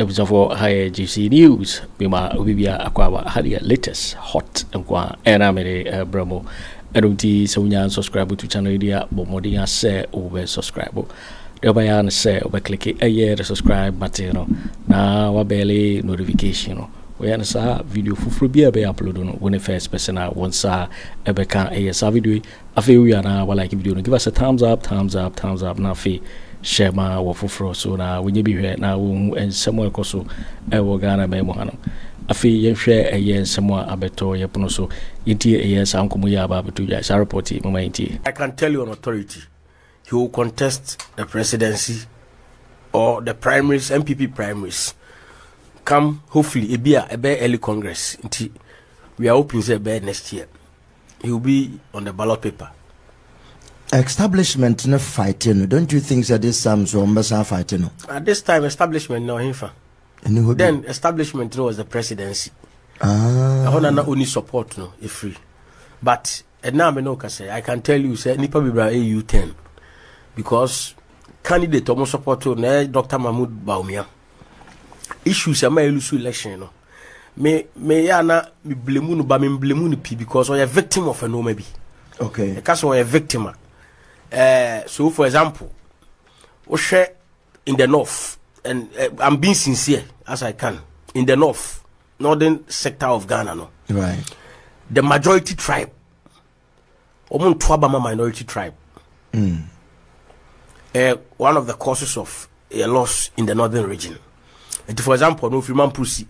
episode for higher GC News. Bima Ubibia Aquaba had the latest hot and qua enamere Bramo. Edunti Sonya subscribe to channel idea, but Modia say over subscribe. The bayan say over click a year subscribe button. Now wabele notification. We answer video for be upload when the first person once ever can a video. I feel we are now like video. Give us a thumbs up, now fee. Share my wafufro so now when you be here now and somewhere koso ewo Ghana me mohano afi ye share a year somewhere abeto ye pono so inti a year sankomo ya ba beto ya sa report mama inti. I can tell you on authority he will contest the presidency or the primaries, NPP primaries come hopefully a be early congress inti we are hoping say be next year he will be on the ballot paper. Establishment no fighting. Don't you think that this time so fighting? At this time, establishment no him. Then establishment was the presidency. I want not only support no if free, but now me no can say I can tell you say nipa bibra AU10 because candidate almost support to Dr. Mahamadu Bawumia. Issues am elusu election no. Me yana me blame no ba me blame no p because we are victim of a no maybe. Okay. Because we are victim. So for example, Oshe in the north, and I'm being sincere as I can, in the northern sector of Ghana, no. Right. The majority tribe, Omun Twabama minority tribe, one of the causes of a loss in the northern region. And for example, no Freeman Pussy,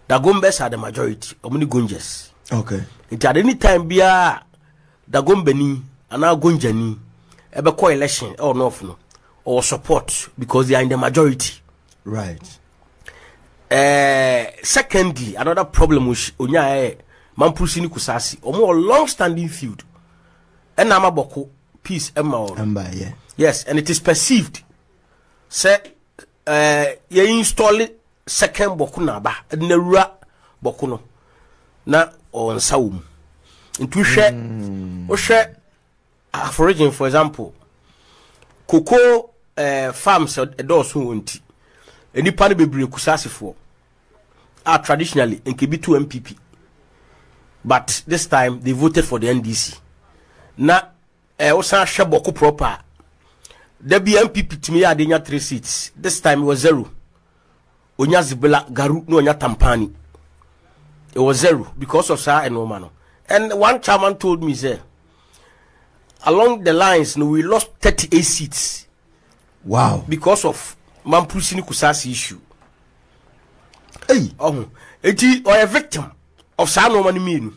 the Gombes are the majority, Omuni Gunjes. Okay. It at any time be the Gombeni. And now Gunjani ebe co-election or no or support because they are in the majority. Right. Secondly, another problem with Onya Mampusini Kusasi or more long-standing feud. And Namaboko peace yeah. Yes, and it is perceived. Say you install it second Bokunaba and Nerua Bokuno na on Saum. Into share foraging, for example, cocoa farms those who want any pan be bring kusasi for are traditionally in Kibitu NPP, but this time they voted for the NDC. Na osa shaboko proper. There be NPP to me adenya 3 seats. This time it was 0. Onya Zibela Garu no onya Tampani. It was 0 because of Sir and Omano. And one chairman told me say, along the lines, we lost 38 seats. Wow. Because of Mampusini Kusasi issue. Hey. Oh, or a victim of Sano Manimini.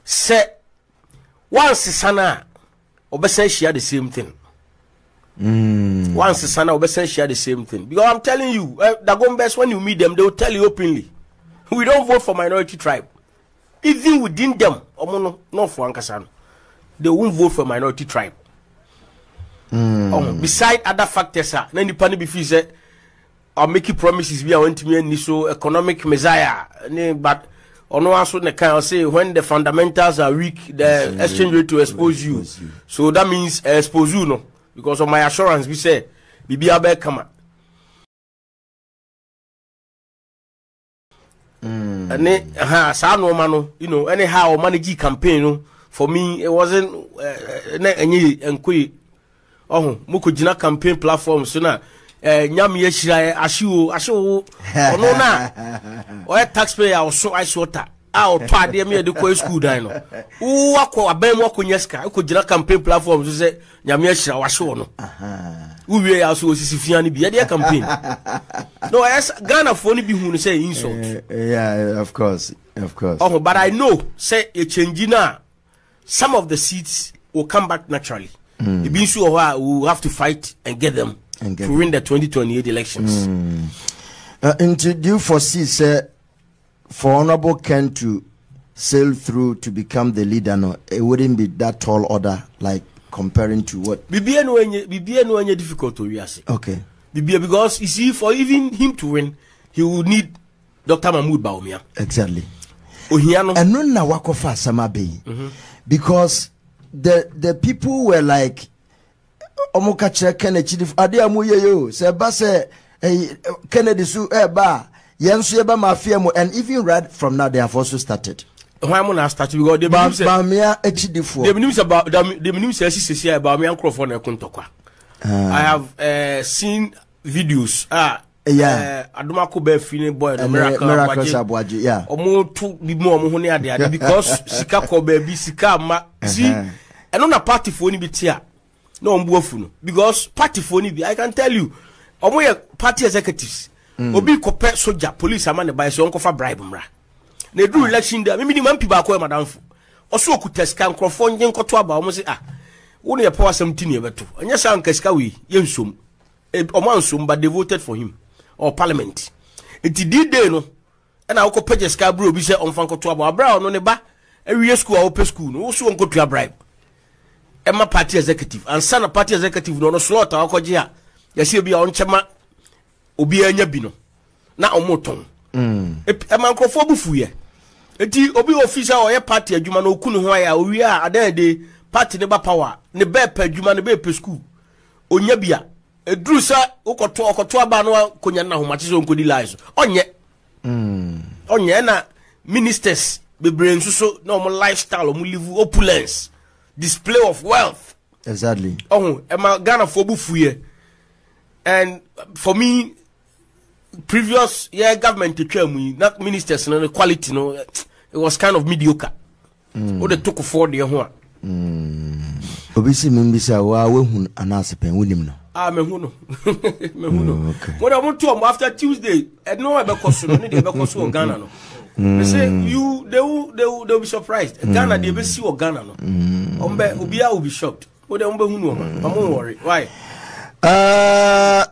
Say, once Sana, Obesen share the same thing. Once Sana, Obesen share the same thing. Because I'm telling you, the Gombes, when you meet them, they will tell you openly, we don't vote for minority tribe. Even within them, no for Ankasano. They won't vote for minority tribe. Beside other factors, then the panel before say, "I'll make you promises. We are going to be a so economic messiah." But on one side, they can say when the fundamentals are weak, the exchange rate to expose you. So that means expose you, no, because of my assurance. We say, "Bibi abe kama." And you know, anyhow, manage campaign. For me, it wasn't Moko Jina campaign platform. So now, Nyami Yeshira, Ashu, no, na, or taxpayer, or so I water. I'll try them here the school dino. Who are a Ben Wakunyeska, who Jina campaign platform to say, Nyami Yeshira, Washono. We also Sifiani be a campaign. No, as Ghana for only be who say insult. Yeah, of course. Oh, but I know, say a change now. Some of the seats will come back naturally. It means we will have to fight and get them to win the 2028 elections. Do you foresee, sir, for Honorable Ken to sail through to become the leader? No, it wouldn't be that tall order, like comparing to what? Bibia no any difficult to realize. Okay. Bibia, because you see, for even him to win, he would need Dr. Mahamadu Bawumia. Exactly. And no na wakofa samabe. Because the people were like, Omokachere Kennedy Agyapong, Ade amuye yo, se ba se Kennedy su ba yenso eba mafia mo, and even right from now they have also started. Why am I started? Because they Bawumia echidifo. The news about the news says Bawumia Crawford na kuntokwa. I have seen videos. Adomako be fini boy no miracle Abwaje. Yeah. Omo to bi mo omo ho ne ade because sika ko baby sika ma see eno na party for ni bi tia na ombu afu no because party for ni bi I can tell you omo ye party executives obi kope soldier police ama ne buy so onko fa bribe mra na do election day me ni man pi ba ko e madamfo oso okuta sika nkrofo nje nkoto aba omo se wo ne ye power 70 ne beto anya sa nka sika we ye nsom omo ansom but they voted for him or parliament enti di day no e na wo page sika bro bi se onfa nkoto aba abra no ne ba ewie school a open school no wo so nkoto bribe Emma party executive and son of party executive no slot akoje a ya se bi a onchema obi anya bi no na omoton Emma nkrofo bufu ye enti obi officer o ye party adwuma no okunu ho ya owi a adan de party ne ba power ne be pa adwuma ne be pa school onya bia eduru sa okoto aba no konya na homache so nkodi lies onye na ministers bebre nsuso na omo lifestyle omo live opulence display of wealth. Exactly. Emma Ghana for bufuye. And for me, previous government to tell me, not ministers and the quality, no, it was kind of mediocre. What they took for the one. Obisi mimbisa wa wehun anasepen winim no. Mehuno. Okay. When I want to after Tuesday, I know I be koso no, they be koso Ghana no. They say they will be surprised. Ghana they be see Ghana no. Obia will be shocked. What they hunu man. I'm worried. Why?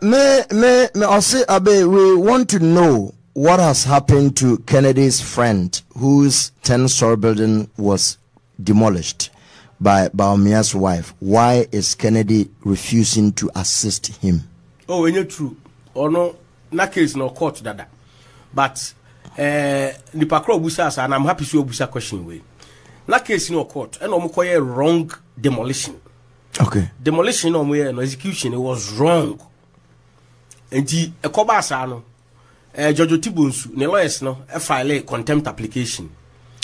Me also abe we want to know what has happened to Kennedy's friend whose 10-story building was demolished by Bawumia's wife. Why is Kennedy refusing to assist him? Oh, when you're true. Or no, na case no court dada. But the pakro busa and I'm happy to busa question way. Na case no court and omokoye wrong demolition. Okay. Demolition no execution, it was wrong. And the ekobasa no Jojo Tibunsu, ne lawyers no file a contempt application.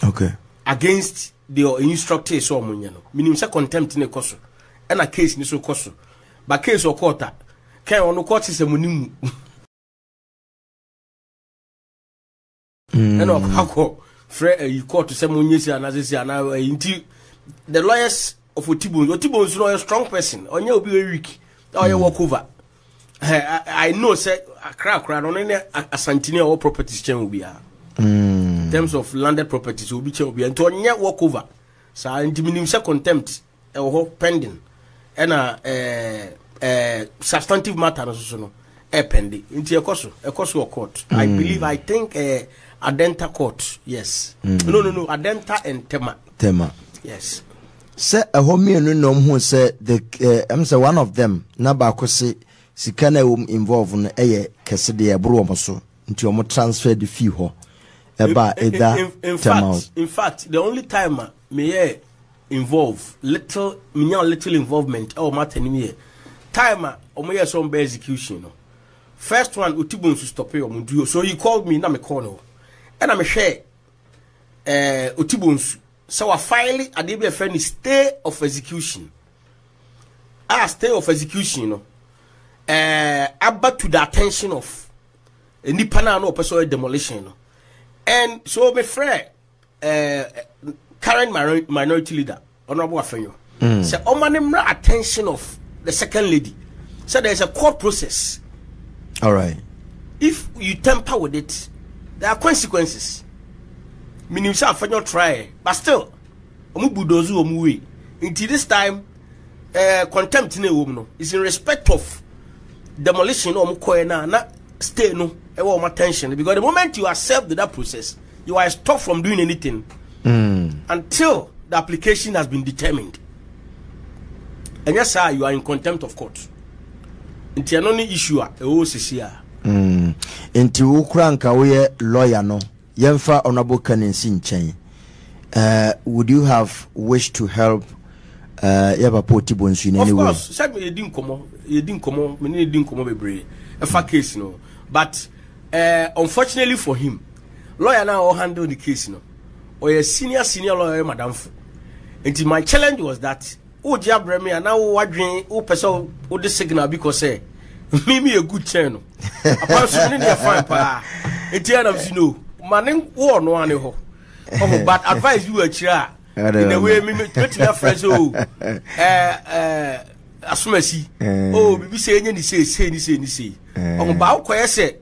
Okay. Against the instructor so munyano. Meaning say contempt ne koso. And a case ni so koso. But case or court can on court is a munimu. And how you court to say munyesi and as I the lawyers of Otibunsu is a strong person. On you be weak. Or you walk over. I know say a crack on any Asante or properties chain will be in terms of landed properties will be and to any walk over. So I minimum contempt or pending and a substantive matter no pending into a course court. I believe I think Adenta court, yes. No, Adenta and Tema. Yes. Say a homie no who said the I'm say one of them Nabako say Sikana involved in a Cassidy Bromoso into a transfer the fee ho. In fact, the only time me involve little involvement or matter me time or me some execution. First one Utibun to stop you. So he called me na me call and I'm a share Utibun. So I finally I did a friend stay of execution. Stay of execution, about to the attention of a Nipana no person demolition. And so my friend current minority leader, Honorable Afenyo, said, my attention of the second lady. So there is a court process. All right. If you tamper with it, there are consequences. Meaning, Afenyo try, but still, Omubudozu Omuwe. Until this time, contempt is in respect of demolition or not stay no attention, because the moment you accept that process, you are stopped from doing anything until the application has been determined. And yes, sir, you are in contempt of court. Until any issue into Ukranka we lawyer no Yemfa Honorable Kanin Sinchen. Would you have wished to help yaba poti bonsu in any way. Of course, say you didn't come bebre a case no. But unfortunately for him, lawyer now handle the case no. Or a senior lawyer madam. And my challenge was that Oja Bremi and now wondering who person who the signal because say me a good channel. Apart from the fine pa. It's the end of Manning war no one ho. Oh, but advise you a chair. In the way me my friends asumasi. Oh, bibi say any say. Oh, ba ko say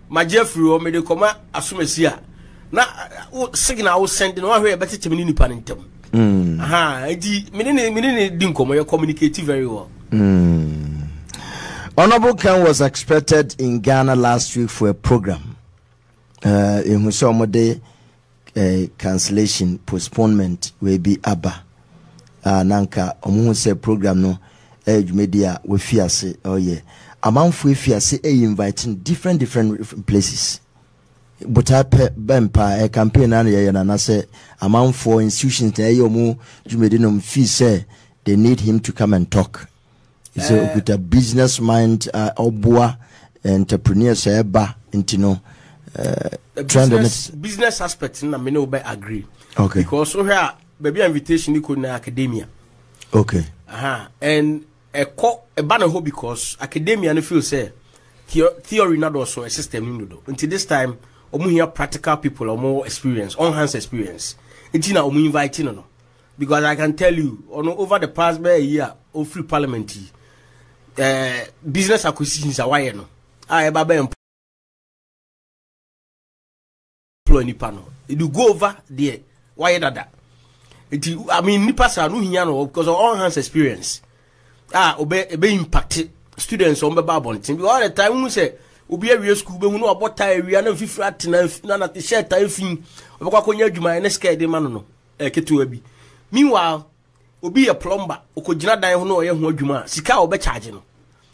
my Jeffrey o me de koma asumasi a. Na signal will send no where better to me nipa ntem. Aha, edi me din komo you communicate very well. Honorable Ken was expected in Ghana last week for a program. In Husomode cancellation, postponement will be Abba. Nanka, Omuhuse program no media we fiase. Oh yeah. Amount for fiase inviting different places. But I Bempa a campaign and I say amount for institutions Ayomu Jumedinum fee say they need him to come and talk. So with a business mind Obua entrepreneurs eba intino business aspect na me no be agree. Okay. Because so here baby invitation ko na academia. Okay. And a banner ho because academia no feel say theory not also a system no do. Until this time omu here practical people or more experience, on hands experience. Until now omu invite no. Because I can tell you over the past year of free parliament business acquisitions are why no. I baba employ ni panel. You go over there. Why that? I mean, nipa sa no hiya no because of all hands experience. Obe impact students on baba bontin. Because all the time we say obi area school be no about area na fifrat na na shirt afin. Obekwa konya adwuma na scared de man no. Ketu bi. Meanwhile, obi a plumber okogina dan ho no oye ho adwuma sika obe charge no.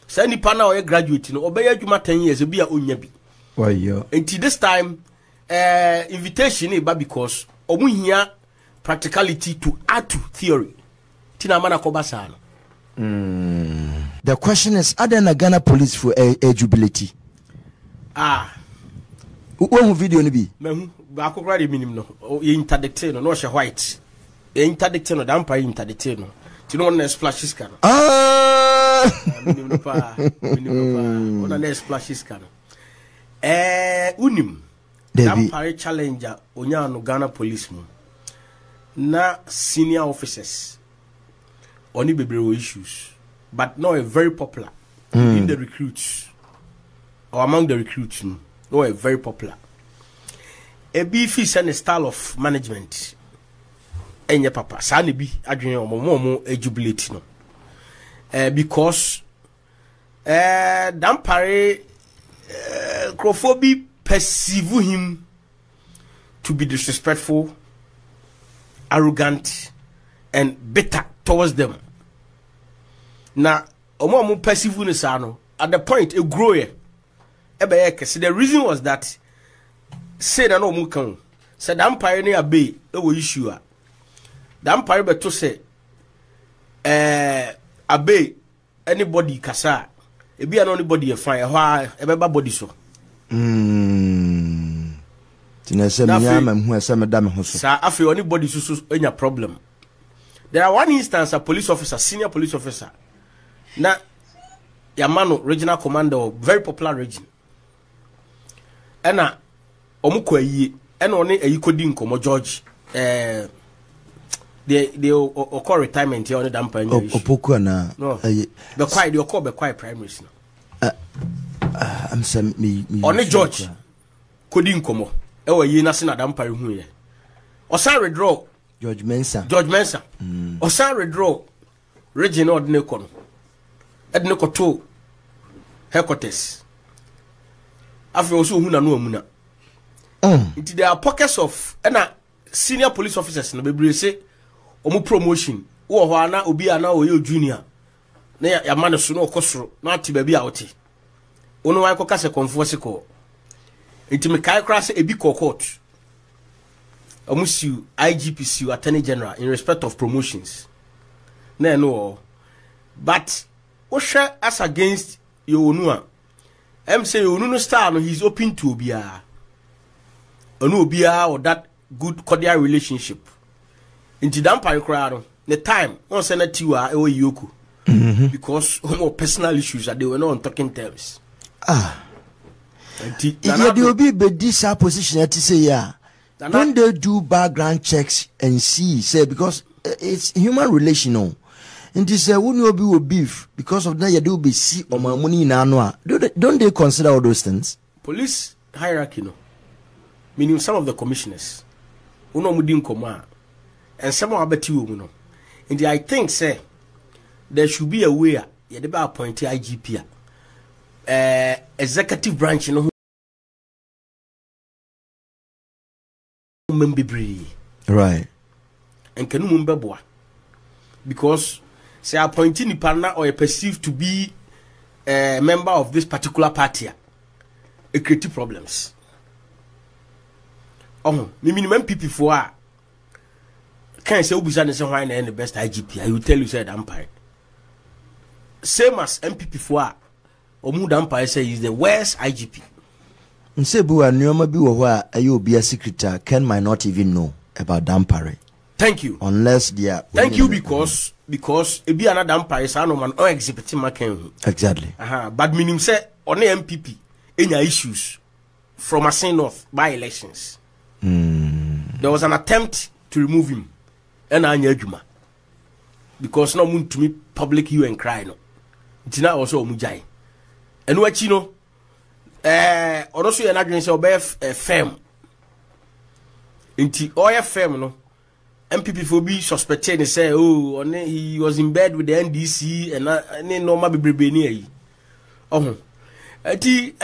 Say nipa na oye graduate no obe adwuma 10 years obi a onya bi. Why yo? Until this time invitation is because omuhia practicality to add to theory. Tina mana kobasa no. The question is, are there Ghana police for eligibility? One video ni bi. Mehu ba kokra de minim no. Ye interdict no no she white. Ye interdict no Dampare interdict no. Ti no na splashes kan. Minim no pa. Ona na splashes kan. Unim Dampare challenger onyano Ghana policeman na senior officers oni bebree issues but now a very popular in the recruits or among the recruits no a very popular a beefy and a style of management enye papa sa ne bi adwene omo jubilate no because Dampare Crawford perceive him to be disrespectful, arrogant, and bitter towards them. Now, omo perceive no at the point a grow the reason was that say na no mu kan say Dampare ne abe e issue a Dampare beto say abe anybody kasa e be anybody e fine e be body so Tinese miyama mhu ese meda me ho so. Sir, afi anybody so enya problem. There are one instance a police officer, senior police officer. Na Yamano regional commander, very popular region. Ena omuko ayi, ena one ayi kodi nkomo George they occur retirement here on the Dampare. Opoku na no. Be quiet, they occur be quiet primaries now. I'm saying me on George kodi nkomo ewa yi na se na Dampare hu ye osan redraw George Mensa osan redraw regional ordinary kono edne koto headquarters afi oso hu na no amuna into there are pockets of senior police officers no bebre say omu promotion wo ho ana obi ana oyo junior na ya man so no okosoro na ati ba bi a wote ono wan koka se conforce ko enti me kai cross e bi court amusiu IGP Attorney General in respect of promotions no. But Osha as against Yohunu. Say Yohunu star no, he's open to Obia. Onu Obia or that good cordial relationship. Into Dampare crowd, the time on Senate Tiwa or Yoku. Because more personal issues that they were not on talking terms. If you will be this position to say, yeah, don't they do background checks and see, say, because it's human relational. And this wouldn't be with beef because of that you do be see or my money in Anno. Don't they consider all those things? Police hierarchy, no. Meaning some of the commissioners, uno mudin koma, and some are better you, and I think, say, there should be a way you never appoint IGP, executive branch, you know. Right. And can you remember because say appointing partner or perceived to be a member of this particular party, it creates problems. Oh, minimum NPP for can't say Hopeson Adorye and the best IGP. I will tell you, said Dampare. Same as NPP for Dampare say is the worst IGP. Nsebu anyoma bi wo ho a you be a secretary can might not even know about Dampare. Thank you. Unless they are. Thank you because it be another Dampare so no man or exhibiting Markin. Exactly. But minim say on the NPP any issues from Asante North by elections. There was an attempt to remove him and Anyajuma because no mun to me public hue and cry no. Tina also mujai. And what you know also you're not going to say firm. Inti oil firm no. MPP for be suspected and say, oh, he was in bed with the NDC and normal be oh, the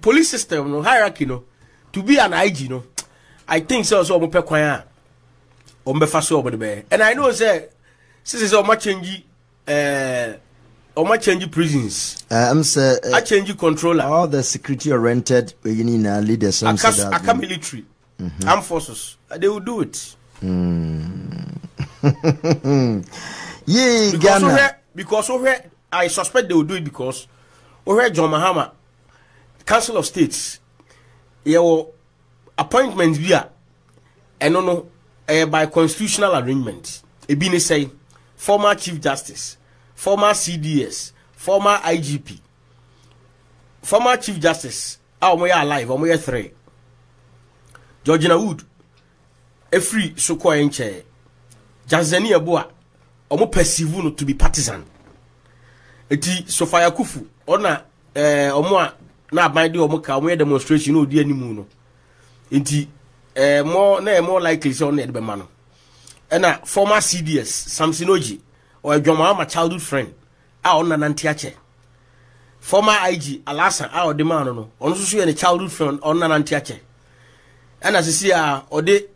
police system no hierarchy no to be an IG no. I think so. So and I know say since it's much change prisons. I change controller. All the security oriented leaders. Aka military, armed forces. They will do it. Yeah, Ghana. Because I suspect they will do it because John Mahama, Council of States, your appointments via and by constitutional arrangement. Ebine say former Chief Justice, former CDS, former IGP, former Chief Justice, alive, 3. Georgina Wood, a free Soko Enche, Jazania Boa, perceive to be partisan. Eti Sofia Kufu, ona na bindi omoka we demonstration no di animu no. Enti more likely say on the man. And former CDS, Samson Oji, or my childhood friend, ona nantiache. Former IG, Alasa, our demand no, also a childhood friend, ona nantiache. And as you see, or they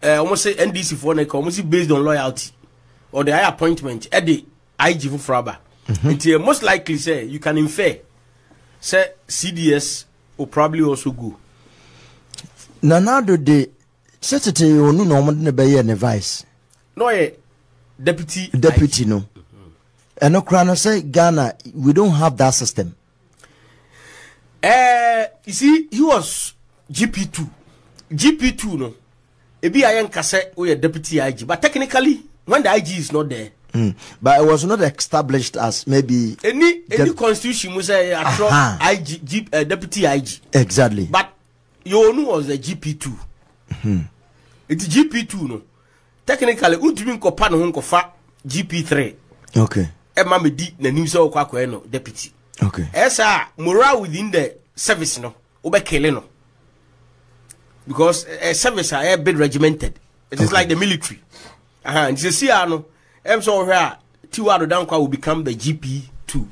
almost say NDC for ne almost based on loyalty or the high appointment at the IG for Fraba. It's most likely say you can infer say CDS will probably also go. Nanado de Secretary Yohunu no mo be ye vice. No deputy no. And no crano say Ghana we don't have that system. You see he was GP2 no. Ebi ayen kase we deputy IG, but technically when the IG is not there. But it was not established as maybe any constitution was say IG deputy IG. Exactly. But Yohunu was the GP2. It's GP2 no. Technically untimi nkopa no nkofa GP3. Okay. Emma me di na nim so Kwaku Annan deputy. Okay. Esa morale within the service no obekele no. Because a service are a bit regimented. It is like the military. And you see, no, so here, 2 out of Dankwa will become the GP2.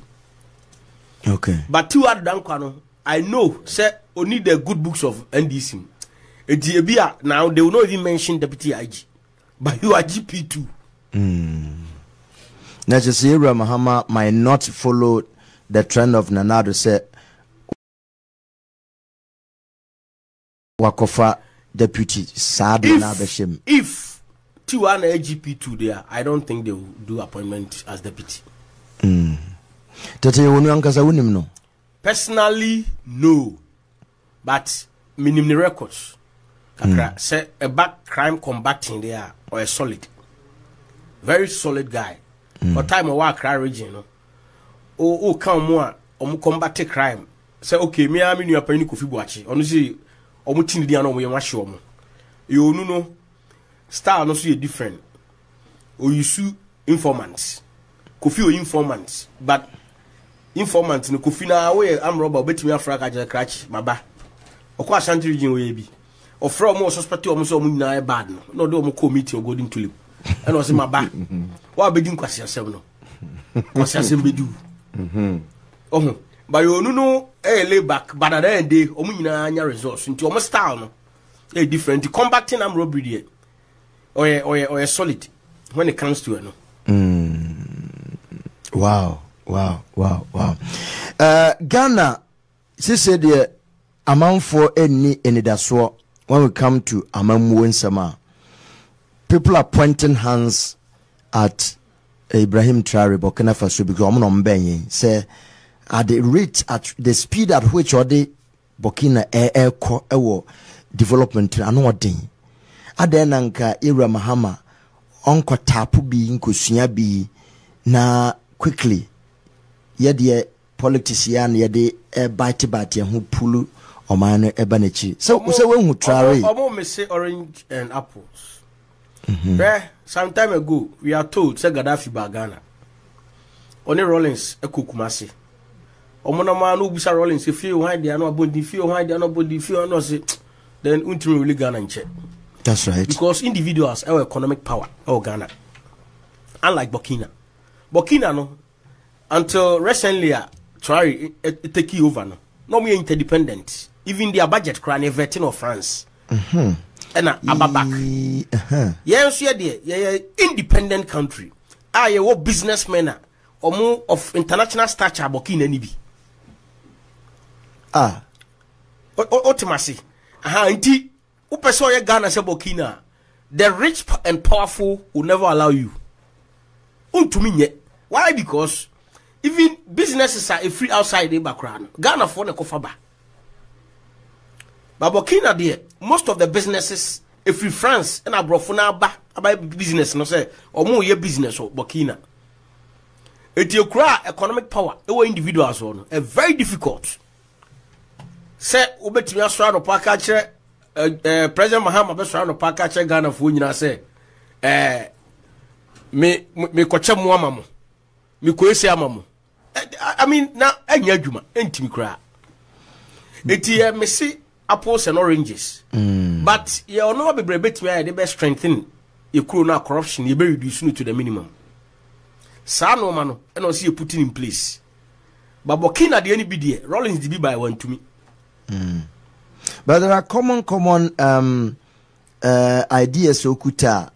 Okay. But 2 out of Dankwa, no, I know, say, only the good books of NDC. Now, they will not even mention Deputy IG. But you are GP2. Now, just see, Mahama might not follow the trend of Nanado, say, Wakofa deputy sad if Tiwa and IGP2 there, I don't think they will do appointment as deputy. Personally, no. But minimum records. Say a back crime combating there or a solid. Very solid guy. For time of work crime region. Oh, come more combat crime. Say okay, me I mean you are paying Kofi Boakye. Honestly, omutin di ano we wash omo. You know style no so different. O use informants. Kofi o informants, but informants no Kofi na we am robber betimi afra ka je crash maba. Okwa Asante region we bi. Ofra mo suspect o mo so mo nyina e bad no. No do mo committee o golden tulip. And was maba. Wa be din kwase asem no. Kwase asem be du. Oh, but you know, lay back, but at the end day, omuna results into almost style, no, different. The combating am robbery, or solid when it comes to it, no. Wow. Ghana, she said, the amount for any that's what when we come to Amamu Sama, people are pointing hands at Ibrahim Traore, Burkina Faso, because I'm not being say. At the rate, at the speed at which or the Burkina air development and what thing. Adenanka era Mahama onko tapu bi nkosuya bi na quickly. Yede politician yede bite who pulu or man ebanechi. So when who try me say orange and apples. Some time ago we are told say Gaddafi Bagana. Only Rollins Ekukumasi. Omona manu bisa Rollins if you why they are not body feel why they are not body feel no say then until really Ghana in check. That's right. Because individuals have economic power Ghana. Unlike Burkina no until recently try take over no me interdependent. Even their budget cry everything of France. And ababak. Yes, yeah, independent country. You businessmen or more of international stature Burkina nibi. Ultimacy. Inti upeso ye Ghana se Burkina. The rich and powerful will never allow you. Why? Because even businesses are a free outside the background. Ghana for the kofaba. But Burkina there, most of the businesses, if we France and abroad for now about business, no say or more your business or Burkina. It you cry economic power, individuals on a very difficult. Say ubetimi asra no park catcher President Mahama be asra no park catcher Ghana for nyina say me kwacha mu amamo me kwesi amamo. I mean na anya adwuma entimi kra eti me see apples and oranges but you know be betimi dey be strengthen e kuro na corruption e be reduce to the minimum. Sano mano and also you put it in place. But Burkina the any BD Rollins the by one to me. But there are common ideas okuta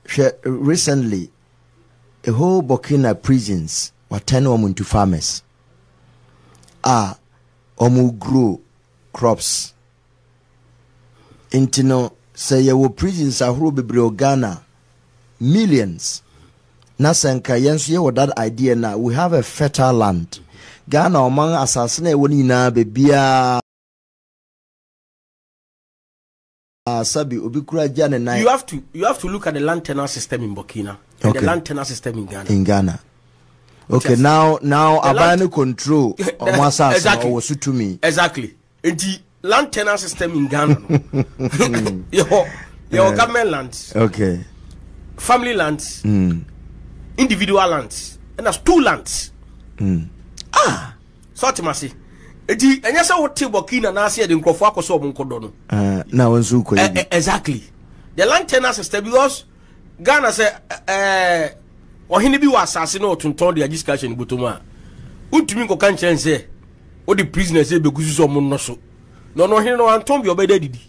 recently a whole Burkina prisons were turn into farmers. Omu grow crops. Intino say your prisons are who be Ghana millions. Nasanka yensu with that idea now. We have a fertile land. Ghana among assassine woni na bebia sabi obikura jane na. You have to look at the land tenure system in Burkina and the land tenure system in Ghana. In Ghana. Okay, just now abanu control exactly. Or to me. Exactly. The land tenure system in Ghana. Your government lands. Okay. Family lands. Individual lands, and that's two lands. So Timasi. Eti enyasa wote Burkina na ase de nkrofo akoso obonkodo no. Na wonsu ko yi. Exactly. The land tenure system because Ghana say ohini bi wasase no tonton de agriculture botoma. Untumi nko kan chen say o the prisoners e begusu so mo no so. No ohini no anton bi obeda didi.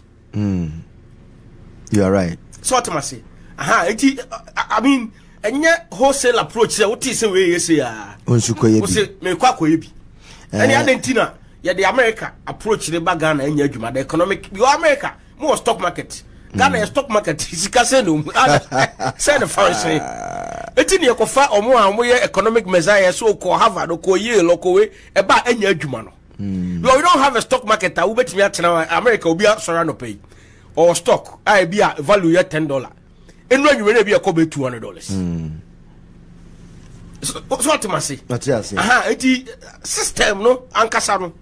You are right. So Timasi. Eti I mean enye wholesale approach say what is we yes ya onsuko ye bi say me Kwaku ye bi any adentina ye the America approach the Ghana enye adwuma the economic your America more stock market Ghana stock market sika se no say the first say eti ne kofa omo a moye economic measure so ko Harvard ko Yale ko we e ba anya adwuma no. We don't have a stock market we betimi atena America obi asora no pay or stock I be a value ya $10 enu anwure na be a ko be $200. So what to say? Aha, eti system no ankasa no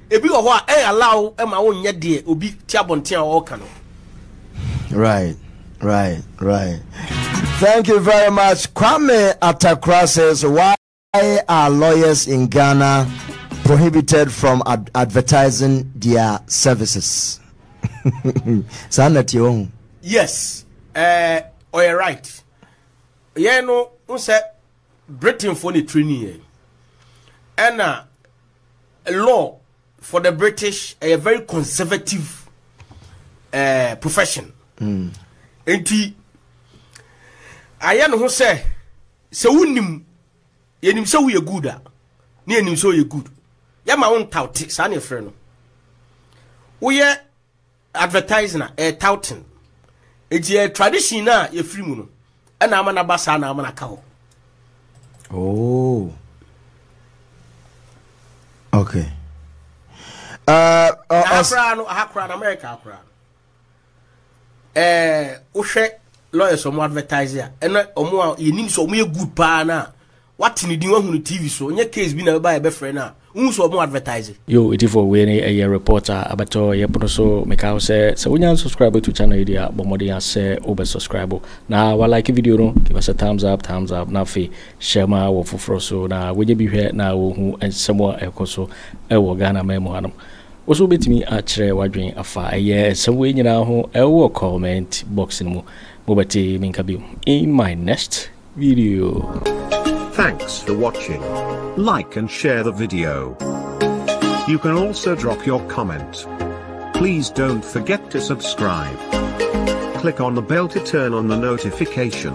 ebi wo ho a allow e ma wo nya de obi ti abonten a wo ka no. Right. Thank you very much. Kwame Atta says, why are lawyers in Ghana prohibited from advertising their services? Yes. You're right. Yeah, no, say Britain for the training. And law for the British a very conservative profession. Enti aya no ho se wunim yenim se wo ye good a ne yenim so ye good ya ma won tauti sa ne frɛ no wo ye advertising touting enti tradition na ye free mu no na ama na ba sa na ama na ka ho. Oh, okay. Akra no America akra uhwe lawyers omo advertiser eno omo yenim so omo ye good pa na what ni din wahunu TV so onye case bi na ba be frɛ na unso omo advertiser yo iti for we a reporter abato ye pono so make out say wonya subscribe to channel idea bomodi ase obe subscribe na wa like video no give us a thumbs up na fe share ma wo foforo so na wenye bi hwe na wo hu ensemo ekoso wo Ghana memo hanum also betimi otchere wadwen afa eye somwe nyina ho ewo comment box mu mobati minkabi in my next video. Thanks for watching. Like and share the video. You can also drop your comment. Please don't forget to subscribe. Click on the bell to turn on the notification.